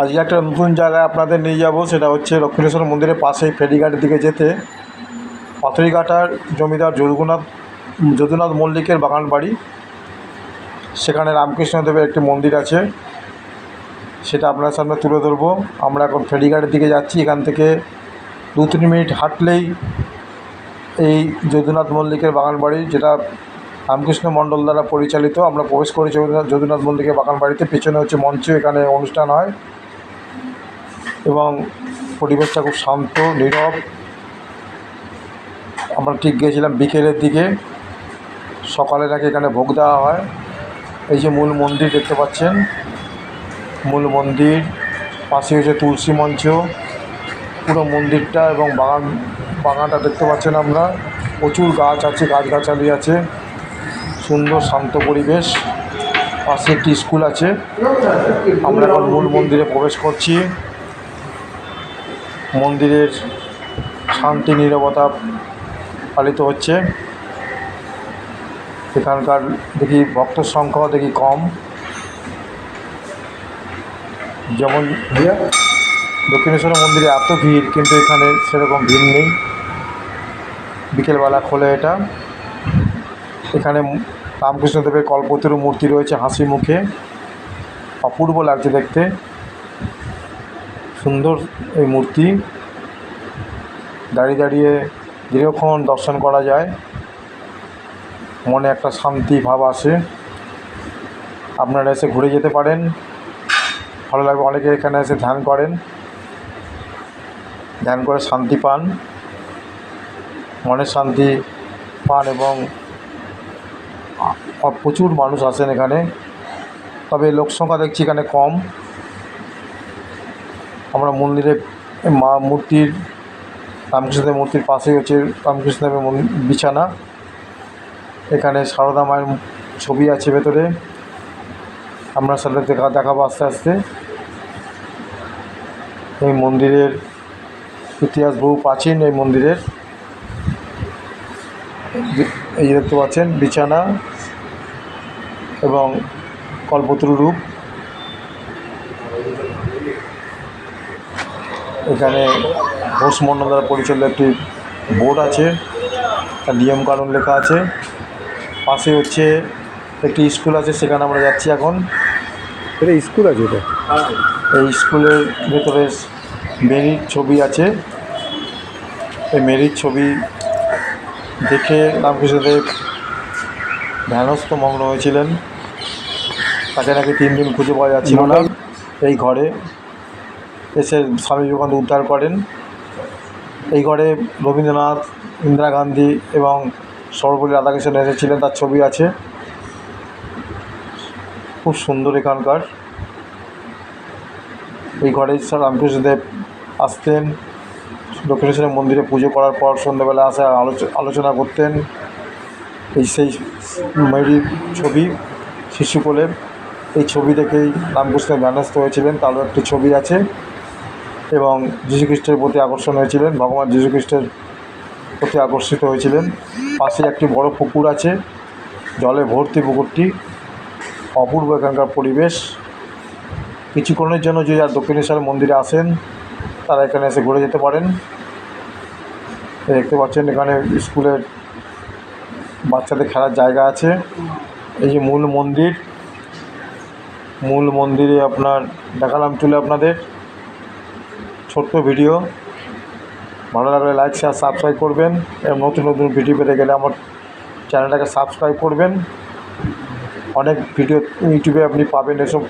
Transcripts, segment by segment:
আজকে একটা নতুন জায়গায় আপনাদের নিয়ে যাব, সেটা হচ্ছে দক্ষিণেশ্বর মন্দিরের পাশেই ফেরিঘাটের দিকে যেতে পাথরিঘাটার জমিদার যদুনাথ মল্লিকের বাগান বাড়ি। সেখানে রামকৃষ্ণদেবের একটি মন্দির আছে, সেটা আপনার সামনে তুলে ধরবো। আমরা এখন ফেরিঘাটের দিকে যাচ্ছি। এখান থেকে 2-3 মিনিট হাঁটলেই এই যদুনাথ মল্লিকের বাগান বাড়ি, যেটা রামকৃষ্ণ মণ্ডল দ্বারা পরিচালিত। আমরা প্রবেশ করেছি যদুনাথ মল্লিকের বাগান বাড়িতে। পেছনে হচ্ছে মঞ্চ, এখানে অনুষ্ঠান হয় এবং পরিবেশটা খুব শান্ত নীরব। আমরা ঠিক গিয়েছিলাম বিকেলের দিকে, সকালে নাকি এখানে ভোগ দেওয়া হয়। এই যে মূল মন্দির দেখতে পাচ্ছেন, মূল মন্দির পাশে হচ্ছে তুলসী মঞ্চ, পুরো মন্দিরটা এবং বাগানটা দেখতে পাচ্ছেন আমরা। প্রচুর গাছ আছে, গাছগাছালি আছে, সুন্দর শান্ত পরিবেশ। পাশে একটি স্কুল আছে। আমরা এখন মূল মন্দিরে প্রবেশ করছি। মন্দিরের শান্তি নীরবতা পালিত হচ্ছে। এখানকার দেখি ভক্তর সংখ্যাও দেখি কম, যেমন দক্ষিণেশ্বর মন্দিরে এত ভিড়, কিন্তু এখানে সেরকম ভিড় নেই। বিকেলবেলা খোলে এটা। এখানে রামকৃষ্ণদেবের কল্পতরু মূর্তি রয়েছে হাসি মুখে, অপূর্ব লাগছে দেখতে, সুন্দর এই মূর্তি। দাঁড়িয়ে দাঁড়িয়ে দীর্ঘক্ষণ দর্শন করা যায়, মনে একটা শান্তি ভাব আসে। আপনারা এসে ঘুরে যেতে পারেন, ভালো লাগবে। অনেকে এখানে এসে ধ্যান করেন, ধ্যান করে শান্তি পান, মনের শান্তি পান এবং প্রচুর মানুষ আসেন এখানে। তবে লোক সংখ্যা দেখছি এখানে কম। আমরা মন্দিরে মূর্তির রামকৃষ্ণদেবের মূর্তির পাশেই হচ্ছে রামকৃষ্ণদেবের বিছানা। এখানে সারদা মায়ের ছবি আছে ভেতরে, আপনার সাথে দেখাবো আস্তে আস্তে। এই মন্দিরের ইতিহাস বহু প্রাচীন। এই মন্দিরের এই দেখতে পাচ্ছেন বিছানা এবং কল্পতরু রূপ। এখানে ঘোষ মণ্ডল দ্বারা পরিচালিত একটি বোর্ড আছে, তার নিয়মকানুন লেখা আছে। পাশে হচ্ছে একটি স্কুল আছে, সেখানে আমরা যাচ্ছি এখন। এটা স্কুল আছে? এটা এই স্কুলের ভেতরে মেরির ছবি আছে। এই মেরির ছবি দেখে রামকৃষ্ণদেব ধ্যানস্থ মগ্ন হয়েছিলেন। তাকে নাকি 3 দিন খুঁজে পাওয়া যাচ্ছিল না। এই ঘরে এসে স্বামী বিবেকানন্দ উদ্ধার করেন। এই ঘরে রবীন্দ্রনাথ, ইন্দিরা গান্ধী এবং সর্বপল্লী রাধাকৃষ্ণন এসেছিলেন, তার ছবি আছে। খুব সুন্দর এখানকার। এই ঘরেই রামকৃষ্ণদেব আসতেন, দক্ষিণেশ্বর মন্দিরে পুজো করার পর সন্ধ্যাবেলা আসে আলোচনা করতেন। সেই মেরির ছবি শিশুকোলের, এই ছবি দেখেই রামকৃষ্ণ ধ্যানস্থ হয়েছিলেন, তারও একটি ছবি আছে। এবং যীশুখ্রিস্টের প্রতি আকর্ষণ হয়েছিলেন, ভগবান যীশুখ্রিস্টের প্রতি আকর্ষিত হয়েছিলেন। পাশে একটি বড় পুকুর আছে, জলে ভর্তি পুকুরটি। অপূর্ব এখানকার পরিবেশ। কিছুক্ষণের জন্য যে আর দক্ষিণেশ্বর মন্দিরে আসেন, তারা এখানে এসে ঘুরে যেতে পারেন। দেখতে পাচ্ছেন এখানে স্কুলের বাচ্চাদের খেলার জায়গা আছে। এই যে মূল মন্দির, মূল মন্দিরে আপনার দেখালাম তুলে আপনাদের ছোট্ট ভিডিও। ভালো লাগলে লাইক, শেয়ার, সাবস্ক্রাইব করবেন এবং নতুন নতুন ভিডিও পেতে গেলে আমার চ্যানেলটাকে সাবস্ক্রাইব করবেন। অনেক ভিডিও ইউটিউবে আপনি পাবেন এসব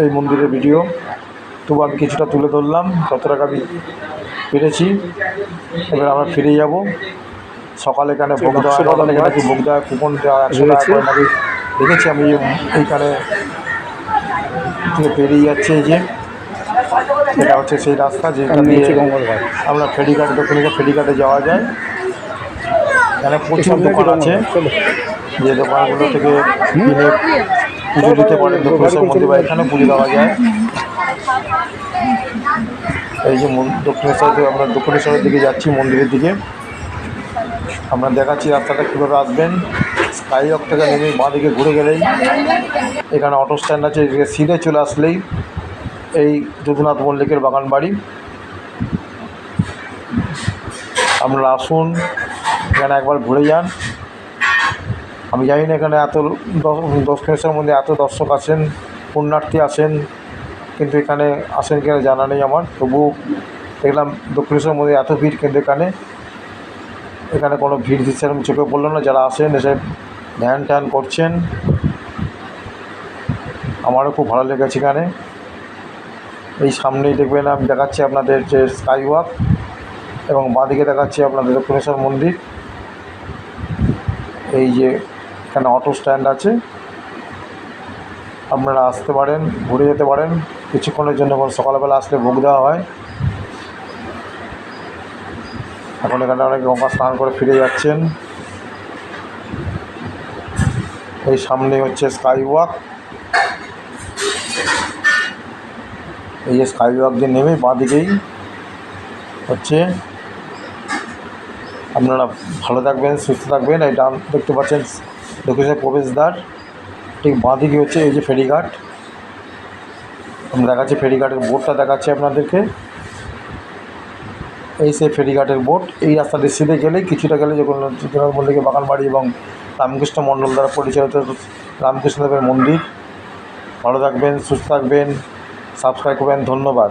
এই মন্দিরের ভিডিও। তবু আমি কিছুটা তুলে ধরলাম, যতটা আমি পেরেছি। এবার আমরা ফিরে যাব। সকালে এখানে ভোগ দেওয়া, নাকি ভোগ দেওয়া কুপন দেওয়া 100 টাকা করে নাকি দেখেছি আমি। এইখানে থেকে পেরিয়ে যাচ্ছে, এই যে এটা হচ্ছে সেই রাস্তা যেখান দিয়ে আমরা ফেরিঘাট, দক্ষিণেশ্বর ফেরিঘাটে যাওয়া যায়। এখানে প্রচুর দোকান আছে, যে দোকানগুলো থেকে কিনে পুজো দিতে পারেন দক্ষিণেশ্বর মন্দির, বা এখানে পুজো দেওয়া যায়। এই যে দক্ষিণেশ্বর, আমরা দক্ষিণেশ্বরের দিকে যাচ্ছি, মন্দিরের দিকে। আমরা দেখাচ্ছি রাস্তাটা কীভাবে আসবেন। স্কাইওয়াক থেকে নেমে বাঁ দিকে ঘুরে গেলেই এখানে অটো স্ট্যান্ড আছে, সিধে চলে আসলেই এই যদুনাথ মল্লিকের বাগান বাড়ি। আপনারা আসুন, এখানে একবার ঘুরে যান। আমি জানি না এখানে এত দক্ষিণেশ্বরের মধ্যে এত দর্শক আছেন, পুণ্যার্থী আসেন, কিন্তু এখানে আসেন কিনা জানা নেই আমার। তবু দেখলাম দক্ষিণেশ্বরের মধ্যে এত ভিড়, কিন্তু এখানে কোনো ভিড় সেরকম চোখে পড়লো না। যারা আসেন এসে ধ্যান ট্যান করছেন, আমারও খুব ভালো লেগেছে এখানে। এই সামনেই দেখবেন, আমি দেখাচ্ছি আপনাদের যে স্কাই ওয়াক, এবং বাঁদিকে দেখাচ্ছি আপনাদের দক্ষিণেশ্বর মন্দির। এই যে এখানে অটো স্ট্যান্ড আছে, আপনারা আসতে পারেন, ঘুরে যেতে পারেন কিছুক্ষণের জন্য। সকালবেলা আসলে ভোগ দেওয়া হয়। এখন এখানে অনেক গঙ্গা স্নান করে ফিরে যাচ্ছেন। এই সামনে হচ্ছে স্কাই ওয়াক। এই যে স্কাই ওয়াক দিয়ে নেমে বাঁদিকেই হচ্ছে। আপনারা ভালো থাকবেন, সুস্থ থাকবেন। এই ডান দেখতে পাচ্ছেন দক্ষিণেশ্বর প্রবেশদ্বার, ঠিক বাঁদিকে হচ্ছে এই যে ফেরিঘাট। আমি দেখাচ্ছি ফেরিঘাটের বোর্ডটা দেখাচ্ছি আপনাদেরকে। এই সেই ফেরিঘাটের বোর্ড। এই রাস্তা দিয়ে সিধে গেলেই কিছুটা গেলে যখন যদুনাথ মল্লিকের বাগান বাড়ি এবং রামকৃষ্ণ মণ্ডল দ্বারা পরিচালিত রামকৃষ্ণদেবের মন্দির। ভালো থাকবেন, সুস্থ থাকবেন, সাবস্ক্রাইব করবেন। ধন্যবাদ।